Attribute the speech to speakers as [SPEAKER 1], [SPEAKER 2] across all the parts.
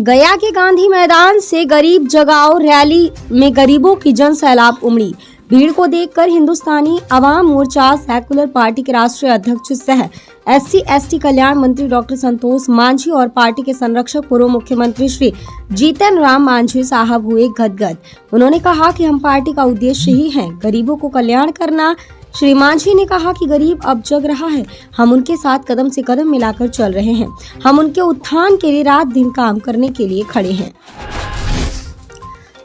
[SPEAKER 1] गया के गांधी मैदान से गरीब जगाओ रैली में गरीबों की जन सैलाब उमड़ी। भीड़ को देखकर हिंदुस्तानी अवाम मोर्चा सेकुलर पार्टी के राष्ट्रीय अध्यक्ष सह SC/ST कल्याण मंत्री डॉक्टर संतोष मांझी और पार्टी के संरक्षक पूर्व मुख्यमंत्री श्री जीतन राम मांझी साहब हुए गदगद। उन्होंने कहा कि हम पार्टी का उद्देश्य ही है गरीबों को कल्याण करना। श्री मांझी ने कहा कि गरीब अब जग रहा है, हम उनके साथ कदम से कदम मिलाकर चल रहे हैं। हम उनके उत्थान के लिए रात दिन काम करने के लिए खड़े हैं।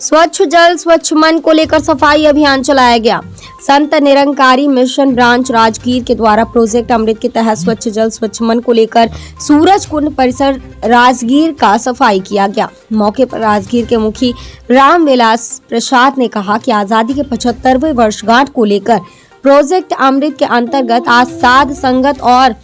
[SPEAKER 1] स्वच्छ जल स्वच्छ मन को लेकर सफाई अभियान चलाया गया। संत निरंकारी मिशन ब्रांच राजगीर के द्वारा प्रोजेक्ट अमृत के तहत स्वच्छ जल स्वच्छ मन को लेकर सूरज कुंड परिसर राजगीर का सफाई किया गया। मौके पर राजगीर के मुखी रामविलास प्रसाद ने कहा कि आजादी के 75वें वर्षगांठ को लेकर प्रोजेक्ट अमृत के अंतर्गत आज साध संगत और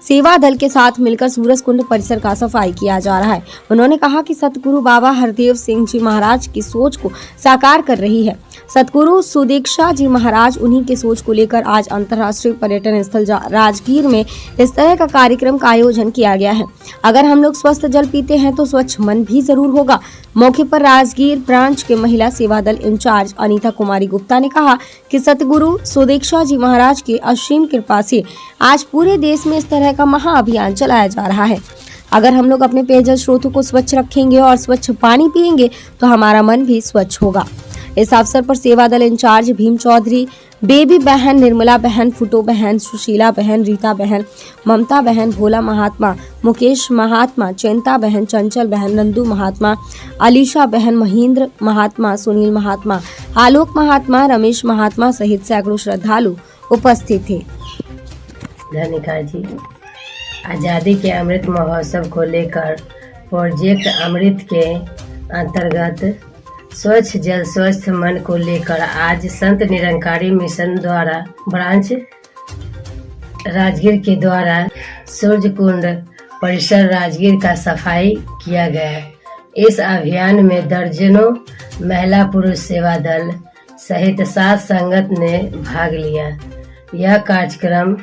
[SPEAKER 1] सेवा दल के साथ मिलकर सूरज कुंड परिसर का सफाई किया जा रहा है। उन्होंने कहा कि सतगुरु बाबा हरदेव सिंह जी महाराज की सोच को साकार कर रही है। सतगुरु सुदीक्षा जी महाराज उन्हीं के सोच को लेकर आज अंतर्राष्ट्रीय पर्यटन स्थल राजगीर में इस तरह का कार्यक्रम का आयोजन किया गया है। अगर हम लोग स्वस्थ जल पीते हैं तो स्वच्छ मन भी जरूर होगा। मौके पर राजगीर ब्रांच के महिला सेवा दल इंचार्ज अनीता कुमारी गुप्ता ने कहा कि सतगुरु सुदीक्षा जी महाराज की असीम कृपा से आज पूरे देश में इस तरह का महाअभियान चलाया जा रहा है। अगर हम लोग अपने पेयजल स्रोतों को स्वच्छ रखेंगे और स्वच्छ पानी पिएंगे तो हमारा मन भी स्वच्छ होगा। इस अवसर पर सेवा दल इंचार्ज भीम चौधरी, बेबी बहन, निर्मला बहन, फुटो बहन, सुशीला बहन, रीता बहन, ममता बहन, भोला महात्मा, मुकेश महात्मा, चैंता बहन, चंचल बहन, नंदू महात्मा, अलीशा बहन, महेंद्र महात्मा, सुनील महात्मा, आलोक महात्मा, रमेश महात्मा सहित सैकड़ों श्रद्धालु उपस्थित थे।
[SPEAKER 2] धन्यवाद जी। आज़ादी के अमृत महोत्सव को लेकर प्रोजेक्ट अमृत के अंतर्गत स्वच्छ जल स्वस्थ मन को लेकर आज संत निरंकारी मिशन द्वारा ब्रांच राजगीर के द्वारा सूरज कुंड परिसर राजगीर का सफाई किया गया। इस अभियान में दर्जनों महिला पुरुष सेवा दल सहित सात संगत ने भाग लिया। यह कार्यक्रम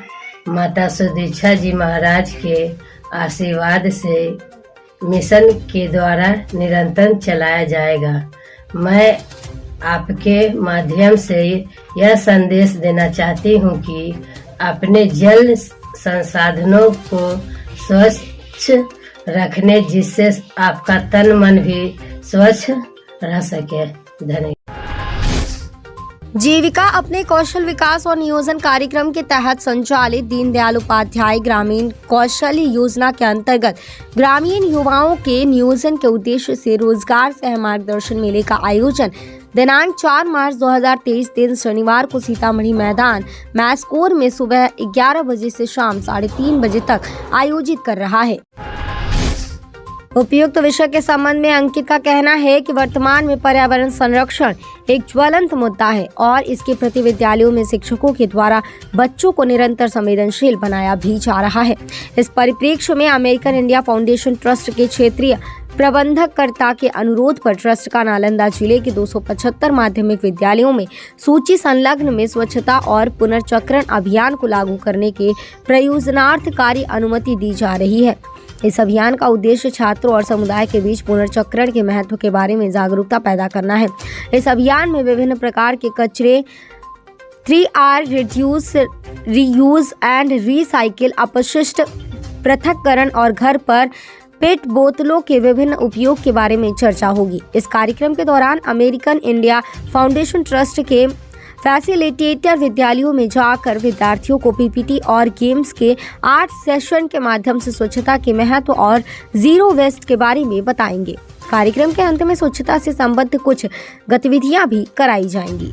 [SPEAKER 2] माता सुदीक्षा जी महाराज के आशीर्वाद से मिशन के द्वारा निरंतर चलाया जाएगा। मैं आपके माध्यम से यह संदेश देना चाहती हूँ कि अपने जल संसाधनों को स्वच्छ रखने जिससे आपका तन मन भी स्वच्छ रह सके। धन्यवाद।
[SPEAKER 1] जीविका अपने कौशल विकास और नियोजन कार्यक्रम के तहत संचालित दीनदयाल उपाध्याय ग्रामीण कौशल्य योजना के अंतर्गत ग्रामीण युवाओं के नियोजन के उद्देश्य से रोजगार सह मार्गदर्शन मेले का आयोजन दिनांक 4 मार्च 2023 दिन शनिवार को सीतामढ़ी मैदान मैस्कोर में सुबह 11 बजे से शाम 3:30 बजे तक आयोजित कर रहा है। उपयुक्त विषय के संबंध में अंकित का कहना है कि वर्तमान में पर्यावरण संरक्षण एक ज्वलंत मुद्दा है और इसके प्रति विद्यालयों में शिक्षकों के द्वारा बच्चों को निरंतर संवेदनशील बनाया भी जा रहा है। इस परिप्रेक्ष्य में अमेरिकन इंडिया फाउंडेशन ट्रस्ट के क्षेत्रीय प्रबंधककर्ता के अनुरोध पर ट्रस्ट का नालंदा जिले के 275 माध्यमिक विद्यालयों में सूची संलग्न में स्वच्छता और पुनर्चक्रण अभियान को लागू करने के प्रयोजनार्थ कार्य अनुमति दी जा रही है। इस अभियान का उद्देश्य छात्रों और समुदाय के बीच पुनर्चक्रण के महत्व के बारे में जागरूकता पैदा करना है। इस अभियान में विभिन्न प्रकार के कचरे 3R reduce, reuse and recycle, अपशिष्ट पृथक्करण और घर पर पेट बोतलों के विभिन्न उपयोग के बारे में चर्चा होगी। इस कार्यक्रम के दौरान अमेरिकन इंडिया फाउंडेशन ट्रस्ट के फैसिलिटेटर विद्यालयों में जाकर विद्यार्थियों को PPT और गेम्स के 8 सेशन के माध्यम से स्वच्छता के महत्व और जीरो वेस्ट के बारे में बताएंगे। कार्यक्रम के अंत में स्वच्छता से संबद्ध कुछ गतिविधियां भी कराई जाएंगी।